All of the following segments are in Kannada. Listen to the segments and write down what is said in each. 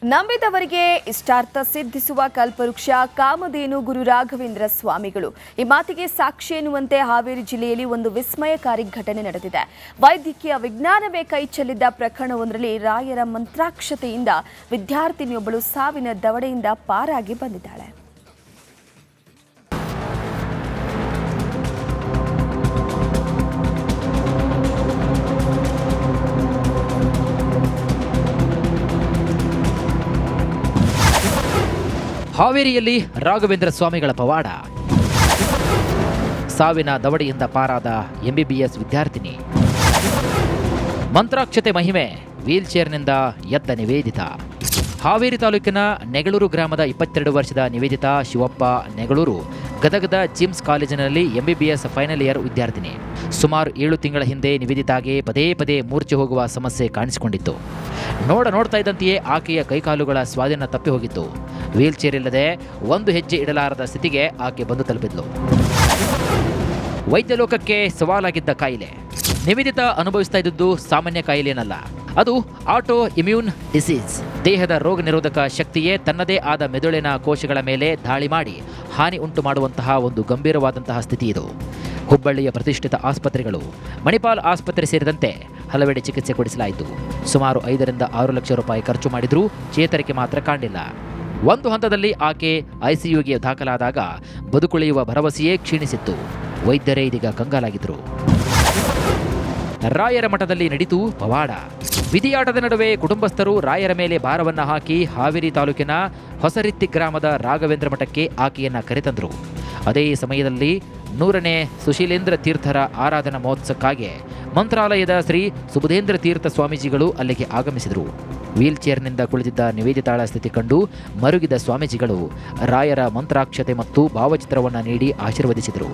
ನಂಬಿದವರಿಗೆ ಇಷ್ಟಾರ್ಥ ಸಿದ್ಧಿಸುವ ಕಲ್ಪವೃಕ್ಷ ಕಾಮಧೇನು ಗುರು ರಾಘವೇಂದ್ರ ಸ್ವಾಮಿಗಳು. ಈ ಮಾತಿಗೆ ಸಾಕ್ಷಿ ಎನ್ನುವಂತೆ ಹಾವೇರಿ ಜಿಲ್ಲೆಯಲ್ಲಿ ಒಂದು ವಿಸ್ಮಯಕಾರಿ ಘಟನೆ ನಡೆದಿದೆ. ವೈದ್ಯಕೀಯ ವಿಜ್ಞಾನವೇ ಕೈ ಚೆಲ್ಲಿದ್ದ ಪ್ರಕರಣವೊಂದರಲ್ಲಿ ರಾಯರ ಮಂತ್ರಾಕ್ಷತೆಯಿಂದ ವಿದ್ಯಾರ್ಥಿನಿಯೊಬ್ಬಳು ಸಾವಿನ ದವಡೆಯಿಂದ ಪಾರಾಗಿ ಬಂದಿದ್ದಾಳೆ. ಹಾವೇರಿಯಲ್ಲಿ ರಾಘವೇಂದ್ರ ಸ್ವಾಮಿಗಳ ಪವಾಡ. ಸಾವಿನ ದವಡೆಯಿಂದ ಪಾರಾದ ಎಂಬಿಬಿಎಸ್ ವಿದ್ಯಾರ್ಥಿನಿ. ಮಂತ್ರಾಕ್ಷತೆ ಮಹಿಮೆ, ವೀಲ್ಚೇರ್ನಿಂದ ಎದ್ದ ನಿವೇದಿತ. ಹಾವೇರಿ ತಾಲೂಕಿನ ನೆಗಳೂರು ಗ್ರಾಮದ 22 ವರ್ಷದ ನಿವೇದಿತ ಶಿವಪ್ಪ ನೆಗಳೂರು ಗದಗದ ಜಿಮ್ಸ್ ಕಾಲೇಜಿನಲ್ಲಿ ಎಂಬಿಬಿಎಸ್ ಫೈನಲ್ ಇಯರ್ ವಿದ್ಯಾರ್ಥಿನಿ. ಸುಮಾರು 7 ತಿಂಗಳ ಹಿಂದೆ ನಿವೇದಿತಾಗೆ ಪದೇ ಪದೇ ಮೂರ್ಛೆ ಹೋಗುವ ಸಮಸ್ಯೆ ಕಾಣಿಸಿಕೊಂಡಿತ್ತು. ನೋಡ್ತಾ ಇದ್ದಂತೆಯೇ ಆಕೆಯ ಕೈಕಾಲುಗಳ ಸ್ವಾಧೀನ ತಪ್ಪಿ ಹೋಗಿತ್ತು. ವೀಲ್ಚೇರ್ ಇಲ್ಲದೆ ಒಂದು ಹೆಜ್ಜೆ ಇಡಲಾರದ ಸ್ಥಿತಿಗೆ ಆಕೆ ಬಂದು ತಲುಪಿದ್ಲು. ವೈದ್ಯ ಲೋಕಕ್ಕೆ ಸವಾಲಾಗಿದ್ದ ಕಾಯಿಲೆ. ನಿವೇದಿತ ಅನುಭವಿಸ್ತಾ ಇದ್ದದ್ದು ಸಾಮಾನ್ಯ ಕಾಯಿಲೆನಲ್ಲ, ಅದು ಆಟೋ ಇಮ್ಯೂನ್ ಡಿಸೀಸ್. ದೇಹದ ರೋಗ ನಿರೋಧಕ ಶಕ್ತಿಯೇ ತನ್ನದೇ ಆದ ಮೆದುಳಿನ ಕೋಶಗಳ ಮೇಲೆ ದಾಳಿ ಮಾಡಿ ಹಾನಿ ಉಂಟು ಮಾಡುವಂತಹ ಒಂದು ಗಂಭೀರವಾದಂತಹ ಸ್ಥಿತಿ ಇದು. ಹುಬ್ಬಳ್ಳಿಯ ಪ್ರತಿಷ್ಠಿತ ಆಸ್ಪತ್ರೆಗಳು, ಮಣಿಪಾಲ್ ಆಸ್ಪತ್ರೆ ಸೇರಿದಂತೆ ಹಲವೆಡೆ ಚಿಕಿತ್ಸೆ ಕೊಡಿಸಲಾಯಿತು. ಸುಮಾರು 5 ರಿಂದ 6 ಲಕ್ಷ ರೂಪಾಯಿ ಖರ್ಚು ಮಾಡಿದ್ರೂ ಚೇತರಿಕೆ ಮಾತ್ರ ಕಾಣಿಲ್ಲ. ಒಂದು ಹಂತದಲ್ಲಿ ಆಕೆ ಐಸಿಯುಗೆ ದಾಖಲಾದಾಗ ಬದುಕುಳಿಯುವ ಭರವಸೆಯೇ ಕ್ಷೀಣಿಸಿತ್ತು. ವೈದ್ಯರೇ ಇದೀಗ ಕಂಗಾಲಾಗಿದ್ರು. ರಾಯರ ಮಠದಲ್ಲಿ ನಡೀತು ಪವಾಡ. ವಿಧಿಯಾಟದ ನಡುವೆ ಕುಟುಂಬಸ್ಥರು ರಾಯರ ಮೇಲೆ ಭಾರವನ್ನ ಹಾಕಿ ಹಾವೇರಿ ತಾಲೂಕಿನ ಹೊಸರಿತ್ತಿ ಗ್ರಾಮದ ರಾಘವೇಂದ್ರ ಮಠಕ್ಕೆ ಆಕೆಯನ್ನ ಕರೆತಂದರು. ಅದೇ ಸಮಯದಲ್ಲಿ 100ನೇ ಸುಶೀಲೇಂದ್ರ ತೀರ್ಥರ ಆರಾಧನಾ ಮಹೋತ್ಸವಕ್ಕಾಗಿ ಮಂತ್ರಾಲಯದ ಶ್ರೀ ಸುಬುಧೇಂದ್ರ ತೀರ್ಥ ಸ್ವಾಮೀಜಿಗಳು ಅಲ್ಲಿಗೆ ಆಗಮಿಸಿದರು. ವೀಲ್ಚೇರ್ನಿಂದ ಕುಳಿತಿದ್ದ ನಿವೇದಿತಾಳ ಸ್ಥಿತಿ ಕಂಡು ಮರುಗಿದ ಸ್ವಾಮೀಜಿಗಳು ರಾಯರ ಮಂತ್ರಾಕ್ಷತೆ ಮತ್ತು ಭಾವಚಿತ್ರವನ್ನು ನೀಡಿ ಆಶೀರ್ವದಿಸಿದರು.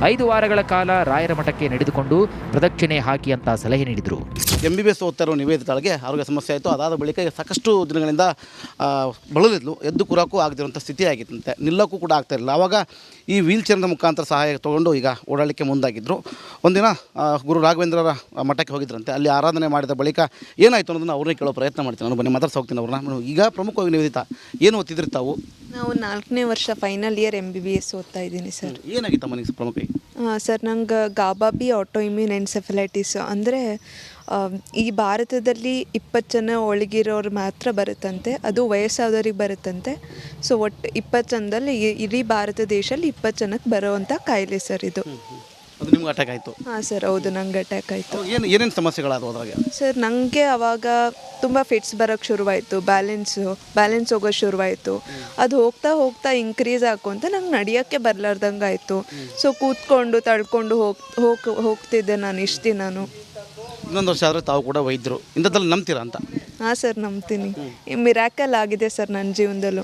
5 ವಾರಗಳ ಕಾಲ ರಾಯರ ಮಠಕ್ಕೆ ನಡೆದುಕೊಂಡು ಪ್ರದಕ್ಷಿಣೆ ಹಾಕಿ ಅಂತ ಸಲಹೆ ನೀಡಿದರು. ಎಂಬಿಬಿಎಸ್ ಓದ್ತಾ ಇರೋ ನಿವೇದಿತಾಳಿಗೆ ಆರೋಗ್ಯ ಸಮಸ್ಯೆ ಆಯಿತು. ಅದಾದ ಬಳಿಕ ಸಾಕಷ್ಟು ದಿನಗಳಿಂದ ಬಳಲಿದ್ಲು. ಎದ್ದು ಕೂರೋಕ್ಕೂ ಆಗದಿರುವಂಥ ಸ್ಥಿತಿ ಆಗಿತ್ತಂತೆ, ನಿಲ್ಲಕ್ಕೂ ಕೂಡ ಆಗ್ತಾ ಇರಲಿಲ್ಲ. ಆವಾಗ ಈ ವೀಲ್ಚೇರ್ನ ಮುಖಾಂತರ ಸಹಾಯ ತೊಗೊಂಡು ಈಗ ಓಡಾಡಲಿಕ್ಕೆ ಮುಂದಾಗಿದ್ದರು. ಒಂದಿನ ಗುರು ರಾಘವೇಂದ್ರರ ಮಠಕ್ಕೆ ಹೋಗಿದ್ರಂತೆ. ಅಲ್ಲಿ ಆರಾಧನೆ ಮಾಡಿದ ಬಳಿಕ ಏನಾಯಿತು ಅನ್ನೋದನ್ನು ಅವ್ರನ್ನೇ ಕೇಳೋ ಪ್ರಯತ್ನ ಮಾಡ್ತೀನಿ. ನಾನು ಬನ್ನಿ ಮಾತಾಡ್ಸಿ ಹೋಗ್ತೀನಿ ಅವ್ರನ್ನ. ಈಗ ಪ್ರಮುಖವಾಗಿ ನಿವೇದಿತ, ಏನು ಓದ್ತಿದ್ರಿ ತಾವು? ನಾವು 4ನೇ ವರ್ಷ ಫೈನಲ್ ಇಯರ್ ಎಂಬಿಬಿಎಸ್ ಓದ್ತಾ ಇದ್ದೀನಿ ಸರ್. ಏನಾಗಿತ್ತಮ್ಮ ನಿಮಗೆ ಪ್ರಮುಖ? ಸರ್, ನಂಗೆ ಗಾಬಾಬಿ ಆಟೋ ಇಮ್ಯೂನ್ ಎನ್ಸೆಫಲೈಟಿಸ್ ಅಂದರೆ ಈ ಭಾರತದಲ್ಲಿ 20 ಜನ ಒಳಗಿರೋರು ಮಾತ್ರ ಬರುತ್ತಂತೆ, ಅದು ವಯಸ್ಸಾದವ್ರಿಗೆ ಬರುತ್ತಂತೆ. ಸೊ ಒಟ್ಟು 20 ಜನದಲ್ಲಿ ಇಡೀ ಭಾರತ ದೇಶದಲ್ಲಿ 20 ಜನಕ್ಕೆ ಬರೋವಂಥ ಕಾಯಿಲೆ ಸರ್ ಇದು. ಅದು ನಿಮ್ಗೆ ಅಟ್ಯಾಕ್ ಆಯಿತು? ಹಾಂ ಸರ್, ಹೌದು, ನಂಗೆ ಅಟ್ಯಾಕ್ ಆಯಿತು. ಏನೇನು ಸಮಸ್ಯೆಗಳಾದವು ಅದ್ರಾಗೆ? ಸರ್, ನನಗೆ ಆವಾಗ ತುಂಬ ಫಿಟ್ಸ್ ಬರೋಕ್ಕೆ ಶುರುವಾಯಿತು, ಬ್ಯಾಲೆನ್ಸ್ ಹೋಗೋದು ಶುರುವಾಯಿತು. ಅದು ಹೋಗ್ತಾ ಇನ್ಕ್ರೀಸ್ ಆಕೊಂತ ನಂಗೆ ನಡೆಯೋಕ್ಕೆ ಬರಲಾರ್ದಂಗೆ ಆಯಿತು. ಸೊ ಕೂತ್ಕೊಂಡು ತಳ್ಕೊಂಡು ಹೋಗ್ತಿದ್ದೆ ನಾನು ಇಷ್ಟು ದಿನಾನು. ಇನ್ನೊಂದು ವರ್ಷ ಆದರೆ ತಾವು ಕೂಡ ವೈದ್ಯರು, ಇಂಥದ್ದಲ್ಲಿ ನಂಬ್ತೀರಾ ಅಂತ? ಹಾಂ ಸರ್, ನಂಬ್ತೀನಿ. ಮಿರಾಕಲ್ ಆಗಿದೆ ಸರ್ ನನ್ನ ಜೀವನದಲ್ಲೂ.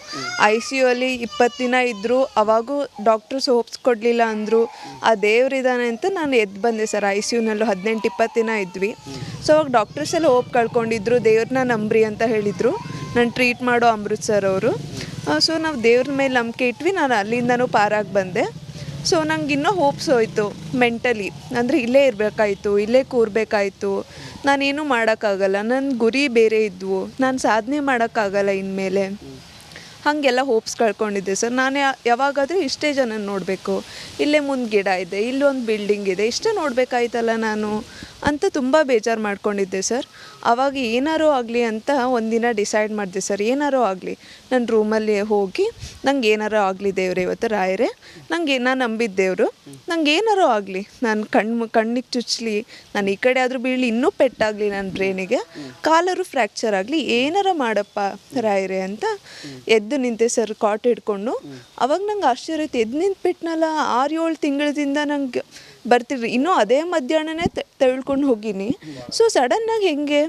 ICU ಅಲ್ಲಿ 20 ದಿನ ಇದ್ದರು. ಅವಾಗೂ ಡಾಕ್ಟರ್ಸ್ ಹೋಪ್ಸ್ ಕೊಡಲಿಲ್ಲ ಅಂದರು. ಆ ದೇವ್ರಿದ್ದಾನೆ ಅಂತ ನಾನು ಎದ್ದು ಬಂದೆ ಸರ್. ICUನಲ್ಲೂ 18-20 ದಿನ ಇದ್ವಿ. ಸೊ ಅವಾಗ ಡಾಕ್ಟರ್ಸ್ ಎಲ್ಲ ಹೋಪ್ ಕಳ್ಕೊಂಡಿದ್ರು. ದೇವ್ರನ್ನ ನಂಬ್ರಿ ಅಂತ ಹೇಳಿದರು. ನಾನು ಟ್ರೀಟ್ ಮಾಡೋ ಅಮೃತ್ ಸರ್ ಅವರು. ಸೊ ನಾವು ದೇವ್ರ ಮೇಲೆ ನಂಬಿಕೆ ಇಟ್ವಿ. ನಾನು ಅಲ್ಲಿಂದನೂ ಪಾರಾಗಿ ಬಂದೆ. ಸೊ ನಂಗೆ ಇನ್ನೂ ಹೋಪ್ಸ್ ಹೋಯಿತು ಮೆಂಟಲಿ. ಅಂದರೆ ಇಲ್ಲೇ ಇರಬೇಕಾಯ್ತು, ಇಲ್ಲೇ ಕೂರಬೇಕಾಯ್ತು, ನಾನೇನು ಮಾಡೋಕ್ಕಾಗಲ್ಲ, ನನ್ನ ಗುರಿ ಬೇರೆ ಇದ್ವು, ನಾನು ಸಾಧನೆ ಮಾಡೋಕ್ಕಾಗಲ್ಲ ಇನ್ಮೇಲೆ, ಹಾಗೆಲ್ಲ ಹೋಪ್ಸ್ ಕಳ್ಕೊಂಡಿದ್ದೆ ಸರ್. ನಾನು ಯಾವಾಗಾದರೂ ಇಷ್ಟೇ ಜನ ನೋಡಬೇಕು, ಇಲ್ಲೇ ಮುಂದೆ ಗಿಡ ಇದೆ, ಇಲ್ಲೊಂದು ಬಿಲ್ಡಿಂಗ್ ಇದೆ, ಇಷ್ಟೇ ನೋಡಬೇಕಾಯ್ತಲ್ಲ ನಾನು ಅಂತ ತುಂಬ ಬೇಜಾರು ಮಾಡ್ಕೊಂಡಿದ್ದೆ ಸರ್. ಆವಾಗ ಏನಾರು ಆಗಲಿ ಅಂತ ಒಂದಿನ ಡಿಸೈಡ್ ಮಾಡಿದೆ ಸರ್. ಏನಾರು ಆಗಲಿ ನನ್ನ ರೂಮಲ್ಲಿ ಹೋಗಿ ನಂಗೆ ಏನಾರು ಆಗಲಿ ದೇವ್ರೆ, ಇವತ್ತು ರಾಯರೇ ನಾನು ನಂಬಿದ್ದೇವರು, ನಂಗೆ ಏನಾರು ಆಗಲಿ, ನಾನು ಕಣ್ಣಿಗೆ ಚುಚ್ಚಲಿ, ನಾನು ಈ ಕಡೆ ಆದರೂ ಬೀಳಲಿ, ಇನ್ನೂ ಪೆಟ್ಟಾಗಲಿ ನನ್ನ ಬ್ರೈನಿಗೆ, ಕಾಲರು ಫ್ರ್ಯಾಕ್ಚರ್ ಆಗಲಿ, ಏನಾರ ಮಾಡಪ್ಪ ರಾಯರೇ ಅಂತ ಎದ್ದು ನಿಂತೆ ಸರ್, ಕಾಟ್ ಹಿಡ್ಕೊಂಡು. ಅವಾಗ ನಂಗೆ ಆಶ್ಚರ್ಯ ಆಯ್ತು, ಎದ್ದು ನಿಂತ್ಬಿಟ್ನಲ್ಲ. 6-7 ತಿಂಗಳದಿಂದ ನಂಗೆ ಬರ್ತಿರ್ರಿ, ಇನ್ನೂ ಅದೇ ಮಧ್ಯಾಹ್ನನೇ ತೆಳ್ಕೊಂಡು ಹೋಗಿನಿ. ಸೊ ಸಡನ್ನಾಗಿ ಹೆಂಗೆ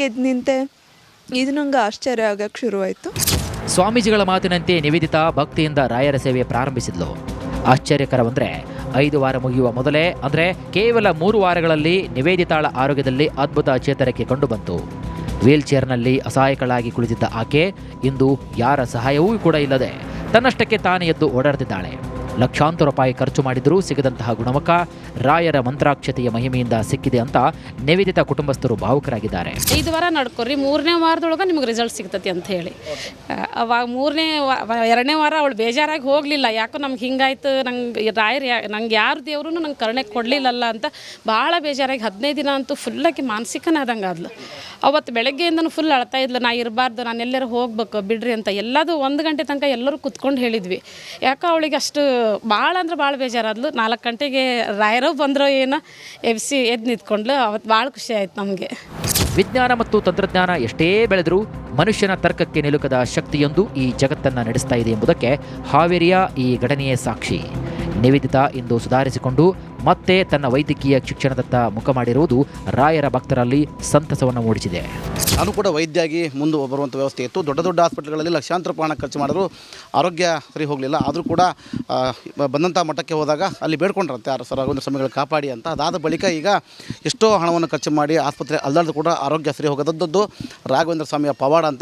ಎದ್ದು ನಿಂತೆ, ಇದು ನಂಗೆ ಆಶ್ಚರ್ಯ ಆಗಕ್ಕೆ ಶುರುವಾಯಿತು. ಸ್ವಾಮೀಜಿಗಳ ಮಾತಿನಂತೆ ನಿವೇದಿತಾ ಭಕ್ತಿಯಿಂದ ರಾಯರ ಸೇವೆ ಪ್ರಾರಂಭಿಸಿದ್ಲು. ಆಶ್ಚರ್ಯಕರವಂದರೆ 5 ವಾರ ಮುಗಿಯುವ ಮೊದಲೇ, ಅಂದರೆ ಕೇವಲ 3 ವಾರಗಳಲ್ಲಿ ನಿವೇದಿತಾಳ ಆರೋಗ್ಯದಲ್ಲಿ ಅದ್ಭುತ ಚೇತರಿಕೆ ಕಂಡುಬಂತು. ವೀಲ್ಚೇರ್ನಲ್ಲಿ ಅಸಹಾಯಕಳಾಗಿ ಕುಳಿತಿದ್ದ ಆಕೆ ಇಂದು ಯಾರ ಸಹಾಯವೂ ಕೂಡ ಇಲ್ಲದೆ ತನ್ನಷ್ಟಕ್ಕೆ ತಾನೇ ಎದ್ದು ಓಡಾಡ್ತಿದ್ದಾಳೆ. ಲಕ್ಷಾಂತರ ರೂಪಾಯಿ ಖರ್ಚು ಮಾಡಿದರೂ ಸಿಗದಂತಹ ಗುಣಮುಖ ರಾಯರ ಮಂತ್ರಾಕ್ಷತೆಯ ಮಹಿಮೆಯಿಂದ ಸಿಕ್ಕಿದೆ ಅಂತ ನಿವೇದಿತ ಕುಟುಂಬಸ್ಥರು ಭಾವುಕರಾಗಿದ್ದಾರೆ. 5 ವಾರ ನಡ್ಕೊರಿ 3ನೇ ವಾರದೊಳಗೆ ನಿಮಗೆ ರಿಸಲ್ಟ್ ಸಿಗ್ತತಿ ಅಂತ ಹೇಳಿ ಅವಾಗ 2ನೇ ವಾರ ಅವಳು ಬೇಜಾರಾಗಿ ಹೋಗಲಿಲ್ಲ. ಯಾಕೋ ನಮ್ಗೆ ಹಿಂಗಾಯ್ತು, ನಂಗೆ ರಾಯರು ನಂಗೆ ಯಾರು ದೇವರು ನಂಗೆ ಕರುಣೆ ಕೊಡಲಿಲ್ಲಲ್ಲ ಅಂತ ಭಾಳ ಬೇಜಾರಾಗಿ 15 ದಿನ ಅಂತೂ ಫುಲ್ಲಾಗಿ ಮಾನಸಿಕನಾದಂಗೆ ಆದ್ಲು. ಅವತ್ತು ಬೆಳಗ್ಗೆಯಿಂದನೂ ಫುಲ್ ಅಳ್ತಾ ಇದ್ಲು, ನಾ ಇರಬಾರ್ದು, ನಾನು ಎಲ್ಲರೂ ಹೋಗ್ಬೇಕು ಬಿಡ್ರಿ ಅಂತ. ಎಲ್ಲದು 1 ಗಂಟೆ ತನಕ ಎಲ್ಲರೂ ಕುತ್ಕೊಂಡು ಹೇಳಿದ್ವಿ. ಯಾಕೋ ಅವಳಿಗೆ ಅಷ್ಟು ಭಾಳ ಅಂದ್ರೆ ಭಾಳ ಬೇಜಾರಾದ್ಲು. 4 ಗಂಟೆಗೆ ರಾಯರೋ ಬಂದರೋ ಏನೋ ಎಬ್ಸಿ ಎದ್ದು ನಿಂತ್ಕೊಂಡ್ಲು. ಅವತ್ತು ಭಾಳ ಖುಷಿ ಆಯ್ತು ನಮಗೆ. ವಿಜ್ಞಾನ ಮತ್ತು ತಂತ್ರಜ್ಞಾನ ಎಷ್ಟೇ ಬೆಳೆದರೂ ಮನುಷ್ಯನ ತರ್ಕಕ್ಕೆ ನಿಲುಕದ ಶಕ್ತಿಯೊಂದು ಈ ಜಗತ್ತನ್ನು ನಡೆಸ್ತಾ ಇದೆ ಎಂಬುದಕ್ಕೆ ಹಾವೇರಿಯ ಈ ಘಟನೆಯೇ ಸಾಕ್ಷಿ. ನಿವೇದಿತಾ ಇಂದು ಸುಧಾರಿಸಿಕೊಂಡು ಮತ್ತೆ ತನ್ನ ವೈದ್ಯಕೀಯ ಶಿಕ್ಷಣದತ್ತ ಮುಖ ಮಾಡಿರುವುದು ರಾಯರ ಭಕ್ತರಲ್ಲಿ ಸಂತಸವನ್ನು ಮೂಡಿಸಿದೆ. ನಾನು ಕೂಡ ವೈದ್ಯಾಗಿ ಮುಂದೆ ಬರುವಂಥ ವ್ಯವಸ್ಥೆ ಇತ್ತು. ದೊಡ್ಡ ದೊಡ್ಡ ಹಾಸ್ಪಿಟಲ್ಗಳಲ್ಲಿ ಲಕ್ಷಾಂತರ ರೂಪಾಯಿ ಹಣ ಖರ್ಚು ಮಾಡಿದ್ರು ಆರೋಗ್ಯ ಸರಿ ಹೋಗಲಿಲ್ಲ. ಆದರೂ ಕೂಡ ಬಂದಂಥ ಮಟ್ಟಕ್ಕೆ ಹೋದಾಗ ಅಲ್ಲಿ ಬೇಡ್ಕೊಂಡ್ರಂತೆ ರಾಘವೇಂದ್ರ ಸ್ವಾಮಿಗಳು ಕಾಪಾಡಿ ಅಂತ. ಅದಾದ ಬಳಿಕ ಈಗ ಎಷ್ಟೋ ಹಣವನ್ನು ಖರ್ಚು ಮಾಡಿ ಆಸ್ಪತ್ರೆ ಅಲ್ದಾಡ್ದು ಕೂಡ ಆರೋಗ್ಯ ಸರಿ ಹೋಗೋದದ್ದು ರಾಘವೇಂದ್ರ ಸ್ವಾಮಿಯ ಪವಾಡ ಅಂತಲೇ